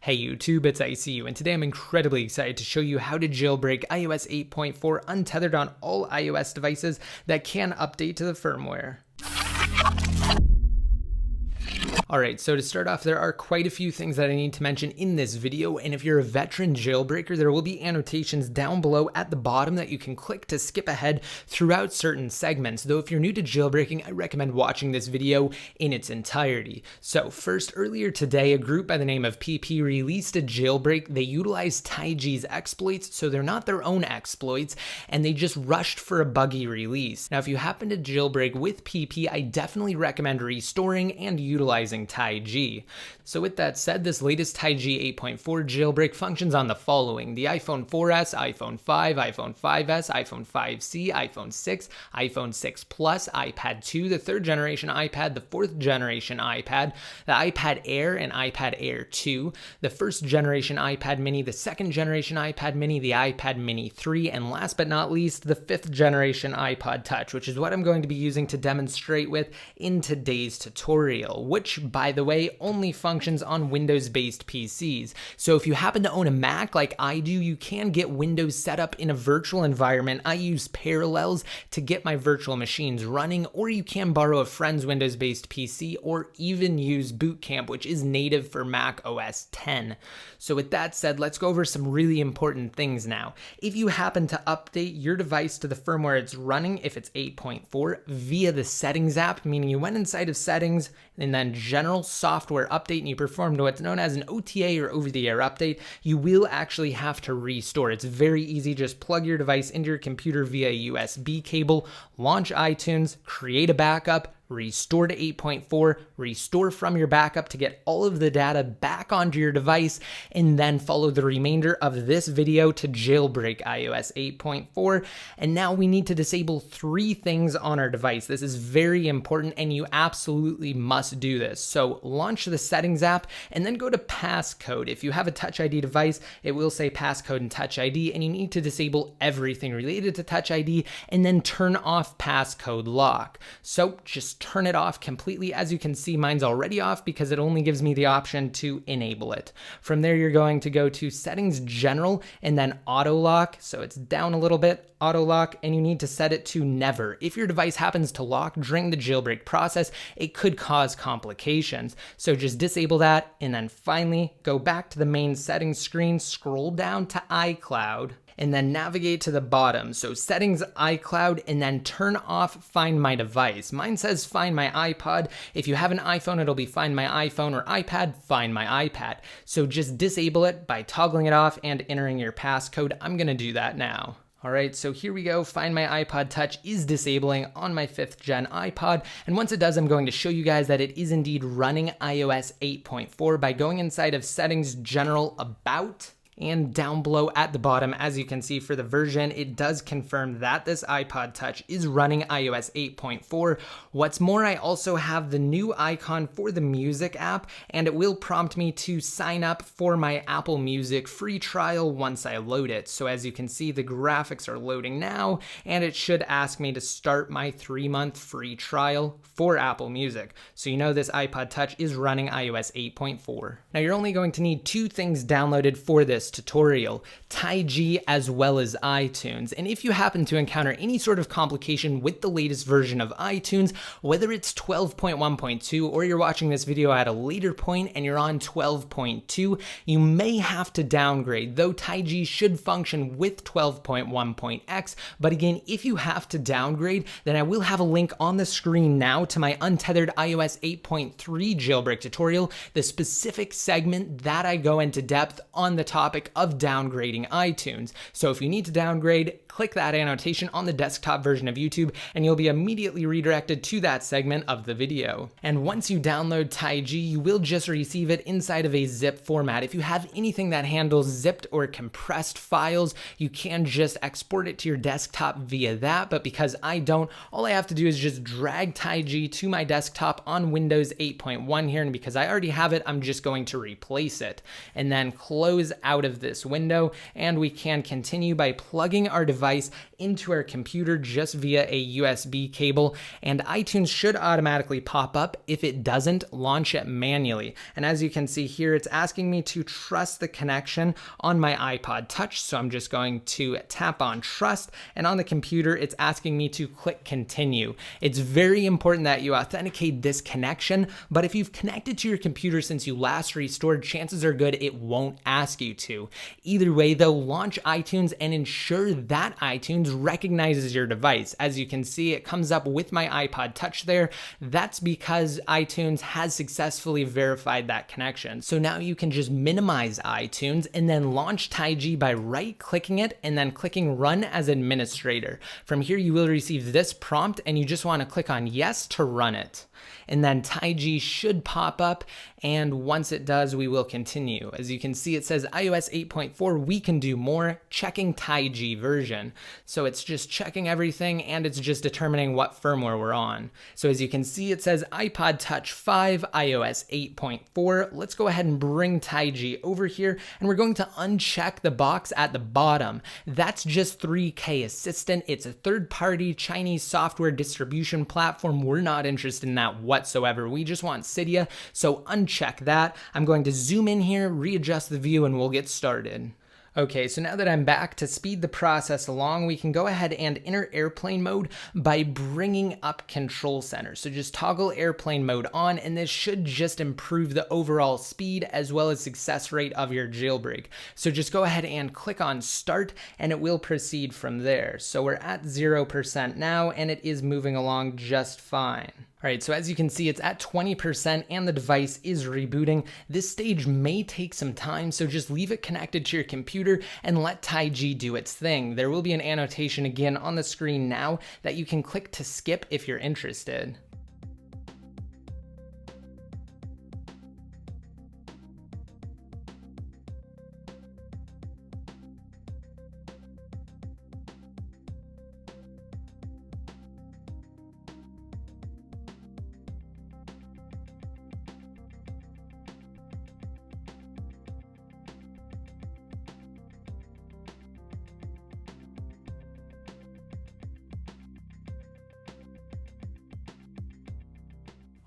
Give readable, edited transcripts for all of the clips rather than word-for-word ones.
Hey YouTube, it's ICU, and today I'm incredibly excited to show you how to jailbreak iOS 8.4 untethered on all iOS devices that can update to the firmware. Alright, so to start off, there are quite a few things that I need to mention in this video, and if you're a veteran jailbreaker, there will be annotations down below at the bottom that you can click to skip ahead throughout certain segments, though if you're new to jailbreaking, I recommend watching this video in its entirety. So first, earlier today, a group by the name of PP released a jailbreak. They utilized TaiG's exploits, so they're not their own exploits, and they just rushed for a buggy release. Now, if you happen to jailbreak with PP, I definitely recommend restoring and utilizing TaiG. So with that said, this latest TaiG 8.4 jailbreak functions on the following: the iPhone 4S, iPhone 5, iPhone 5S, iPhone 5C, iPhone 6, iPhone 6 Plus, iPad 2, the 3rd generation iPad, the 4th generation iPad, the iPad Air and iPad Air 2, the 1st generation iPad mini, the 2nd generation iPad mini, the iPad mini 3, and last but not least, the 5th generation iPod Touch, which is what I'm going to be using to demonstrate with in today's tutorial, which, by the way, only functions on Windows-based PCs. So if you happen to own a Mac like I do, you can get Windows set up in a virtual environment. I use Parallels to get my virtual machines running, or you can borrow a friend's Windows-based PC, or even use Boot Camp, which is native for Mac OS X. So with that said, let's go over some really important things now. If you happen to update your device to the firmware it's running, if it's 8.4, via the Settings app, meaning you went inside of Settings and then General Software Update and you performed what's known as an OTA or over-the-air update, you will actually have to restore. It's very easy. Just plug your device into your computer via USB cable, launch iTunes, create a backup, restore to 8.4, restore from your backup to get all of the data back onto your device, and then follow the remainder of this video to jailbreak iOS 8.4. And now we need to disable 3 things on our device. This is very important and you absolutely must do this. So launch the Settings app and then go to Passcode. If you have a Touch ID device, it will say Passcode and Touch ID, and you need to disable everything related to Touch ID and then turn off Passcode Lock. So just turn it off completely. As you can see, mine's already off because it only gives me the option to enable it. From there, you're going to go to Settings General and then Auto Lock. So it's down a little bit, Auto Lock, and you need to set it to Never. If your device happens to lock during the jailbreak process, it could cause complications. So just disable that and then finally go back to the main settings screen, scroll down to iCloud, and then navigate to the bottom. So Settings, iCloud, and then turn off Find My Device. Mine says Find My iPod. If you have an iPhone, it'll be Find My iPhone, or iPad, Find My iPad. So just disable it by toggling it off and entering your passcode. I'm gonna do that now. Alright, so here we go. Find My iPod Touch is disabling on my 5th gen iPod, and once it does, I'm going to show you guys that it is indeed running iOS 8.4 by going inside of Settings, General, About, and down below at the bottom, as you can see for the version, it does confirm that this iPod Touch is running iOS 8.4. What's more, I also have the new icon for the Music app, and it will prompt me to sign up for my Apple Music free trial once I load it. So as you can see, the graphics are loading now, and it should ask me to start my 3-month free trial for Apple Music. So you know this iPod Touch is running iOS 8.4. Now you're only going to need 2 things downloaded for this tutorial: TaiG as well as iTunes. And if you happen to encounter any sort of complication with the latest version of iTunes, whether it's 12.1.2 or you're watching this video at a later point and you're on 12.2, you may have to downgrade, though TaiG should function with 12.1.x. But again, if you have to downgrade, then I will have a link on the screen now to my untethered iOS 8.3 jailbreak tutorial, the specific segment that I go into depth on the topic of downgrading iTunes. So if you need to downgrade, click that annotation on the desktop version of YouTube and you'll be immediately redirected to that segment of the video. And once you download TaiG, you will just receive it inside of a zip format. If you have anything that handles zipped or compressed files, you can just export it to your desktop via that, but because I don't, all I have to do is just drag TaiG to my desktop on Windows 8.1 here, and because I already have it, I'm just going to replace it and then close out of this window, and we can continue by plugging our device into our computer just via a USB cable, and iTunes should automatically pop up. If it doesn't, launch it manually. And as you can see here, it's asking me to trust the connection on my iPod Touch, so I'm just going to tap on trust, and on the computer it's asking me to click continue. It's very important that you authenticate this connection, but if you've connected to your computer since you last restored, chances are good it won't ask you to. Either way though, launch iTunes and ensure that iTunes recognizes your device. As you can see, it comes up with my iPod Touch there. That's because iTunes has successfully verified that connection. So now you can just minimize iTunes and then launch TaiG by right-clicking it and then clicking Run as Administrator. From here, you will receive this prompt and you just want to click on Yes to run it. And then TaiG should pop up, and once it does, we will continue. As you can see, it says iOS 8.4, we can do more, checking TaiG version. So it's just checking everything, and it's just determining what firmware we're on. So as you can see, it says iPod Touch 5, iOS 8.4. Let's go ahead and bring TaiG over here, and we're going to uncheck the box at the bottom. That's just 3K Assistant. It's a third-party Chinese software distribution platform. We're not interested in that whatsoever. We just want Cydia, so uncheck that. I'm going to zoom in here, readjust the view, and we'll get started. Okay, so now that I'm back, to speed the process along, we can go ahead and enter airplane mode by bringing up Control Center. So just toggle airplane mode on, and this should just improve the overall speed as well as success rate of your jailbreak. So just go ahead and click on Start, and it will proceed from there. So we're at 0% now, and it is moving along just fine. All right, so as you can see, it's at 20% and the device is rebooting. This stage may take some time, so just leave it connected to your computer and let TaiG do its thing. There will be an annotation again on the screen now that you can click to skip if you're interested.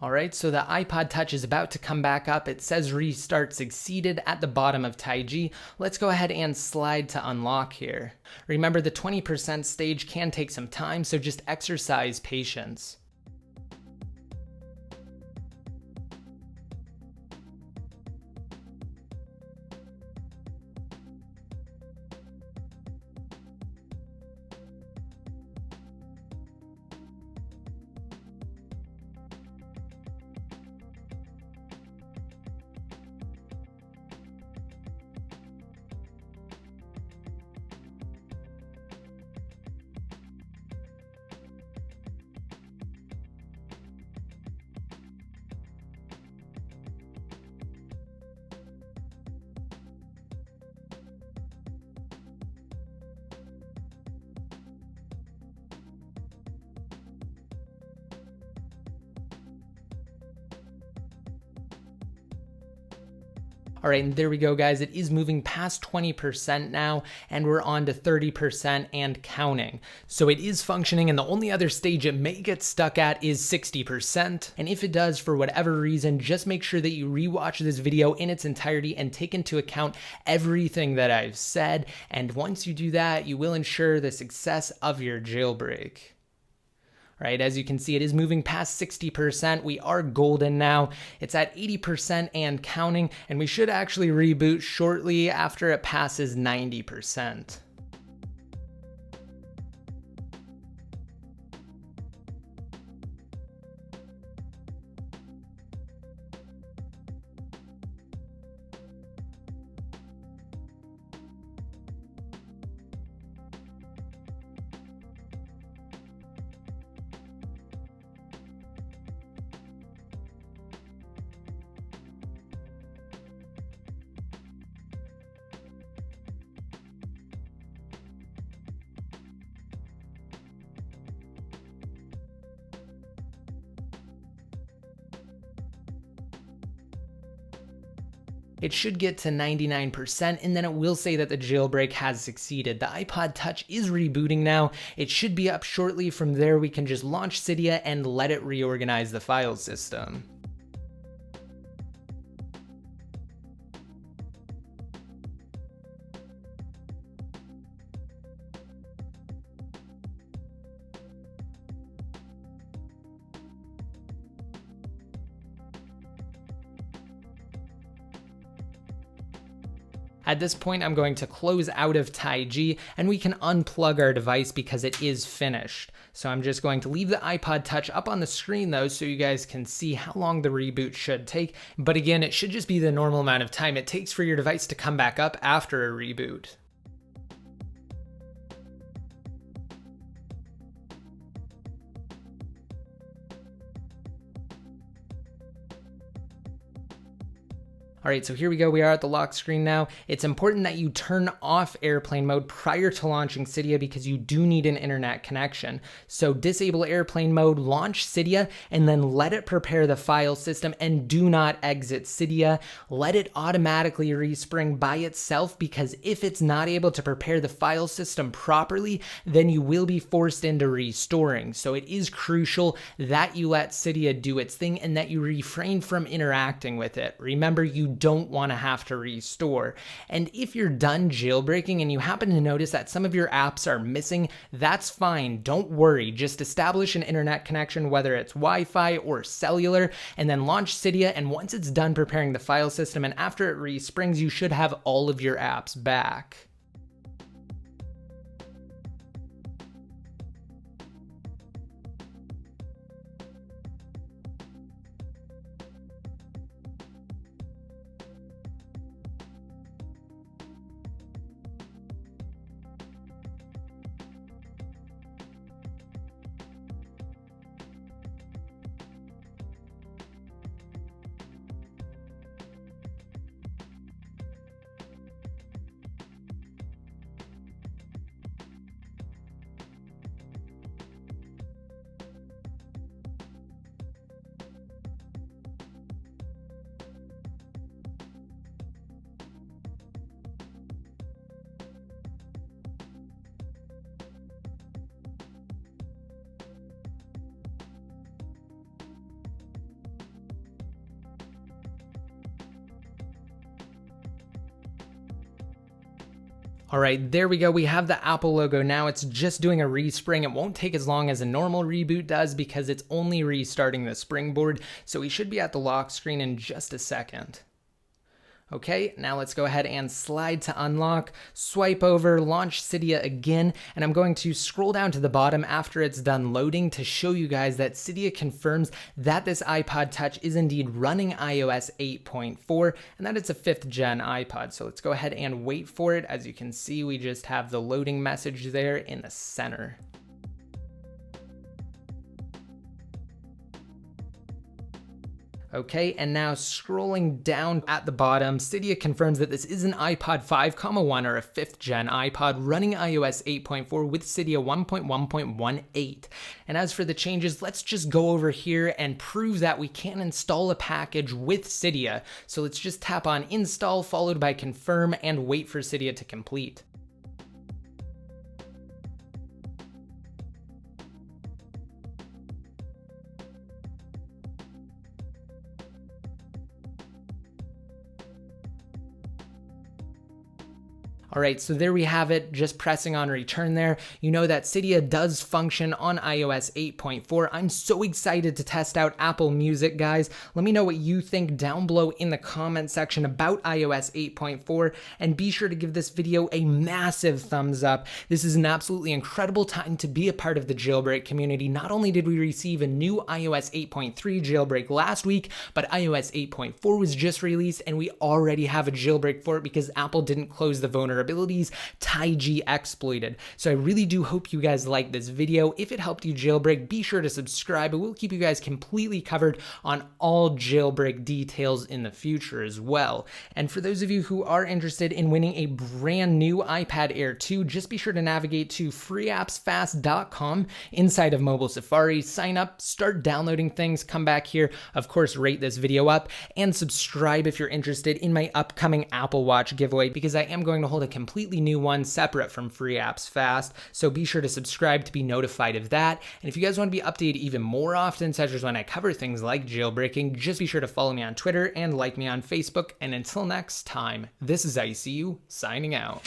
All right, so the iPod Touch is about to come back up. It says restart succeeded at the bottom of TaiG. Let's go ahead and slide to unlock here. Remember, the 20% stage can take some time, so just exercise patience. All right, and there we go, guys. It is moving past 20% now, and we're on to 30% and counting. So it is functioning, and the only other stage it may get stuck at is 60%. And if it does, for whatever reason, just make sure that you rewatch this video in its entirety and take into account everything that I've said. And once you do that, you will ensure the success of your jailbreak. Right, as you can see, it is moving past 60%. We are golden now. It's at 80% and counting, and we should actually reboot shortly after it passes 90%. It should get to 99% and then it will say that the jailbreak has succeeded. The iPod Touch is rebooting now. It should be up shortly. From there, we can just launch Cydia and let it reorganize the file system. At this point, I'm going to close out of TaiG and we can unplug our device because it is finished. So I'm just going to leave the iPod Touch up on the screen though, so you guys can see how long the reboot should take. But again, it should just be the normal amount of time it takes for your device to come back up after a reboot. All right, so here we go. We are at the lock screen now. It's important that you turn off airplane mode prior to launching Cydia because you do need an internet connection. So disable airplane mode, launch Cydia, and then let it prepare the file system and do not exit Cydia. Let it automatically respring by itself because if it's not able to prepare the file system properly, then you will be forced into restoring. So it is crucial that you let Cydia do its thing and that you refrain from interacting with it. Remember, you don't want to have to restore. And if you're done jailbreaking and you happen to notice that some of your apps are missing, that's fine. Don't worry. Just establish an internet connection, whether it's Wi-Fi or cellular, and then launch Cydia. And once it's done preparing the file system and after it resprings, you should have all of your apps back. All right, there we go. We have the Apple logo now. It's just doing a respring. It won't take as long as a normal reboot does because it's only restarting the springboard. So we should be at the lock screen in just a second. Okay, now let's go ahead and slide to unlock, swipe over, launch Cydia again, and I'm going to scroll down to the bottom after it's done loading to show you guys that Cydia confirms that this iPod Touch is indeed running iOS 8.4 and that it's a 5th gen iPod. So let's go ahead and wait for it. As you can see, we just have the loading message there in the center. Okay, and now scrolling down at the bottom, Cydia confirms that this is an iPod 5.1 or a 5th gen iPod running iOS 8.4 with Cydia 1.1.18. And as for the changes, let's just go over here and prove that we can install a package with Cydia. So let's just tap on install followed by confirm and wait for Cydia to complete. All right, so there we have it, just pressing on return there. You know that Cydia does function on iOS 8.4. I'm so excited to test out Apple Music, guys. Let me know what you think down below in the comment section about iOS 8.4, and be sure to give this video a massive thumbs up. This is an absolutely incredible time to be a part of the jailbreak community. Not only did we receive a new iOS 8.3 jailbreak last week, but iOS 8.4 was just released, and we already have a jailbreak for it because Apple didn't close the vulnerability vulnerabilities, TaiG exploited. So I really do hope you guys like this video. If it helped you jailbreak, be sure to subscribe. It will keep you guys completely covered on all jailbreak details in the future as well. And for those of you who are interested in winning a brand new iPad Air 2, just be sure to navigate to freeappsfast.com inside of mobile Safari, sign up, start downloading things, come back here, of course, rate this video up, and subscribe if you're interested in my upcoming Apple Watch giveaway, because I am going to hold a completely new one separate from Free Apps Fast. So be sure to subscribe to be notified of that. And if you guys want to be updated even more often, such as when I cover things like jailbreaking, just be sure to follow me on Twitter and like me on Facebook. And until next time, this is ICU signing out.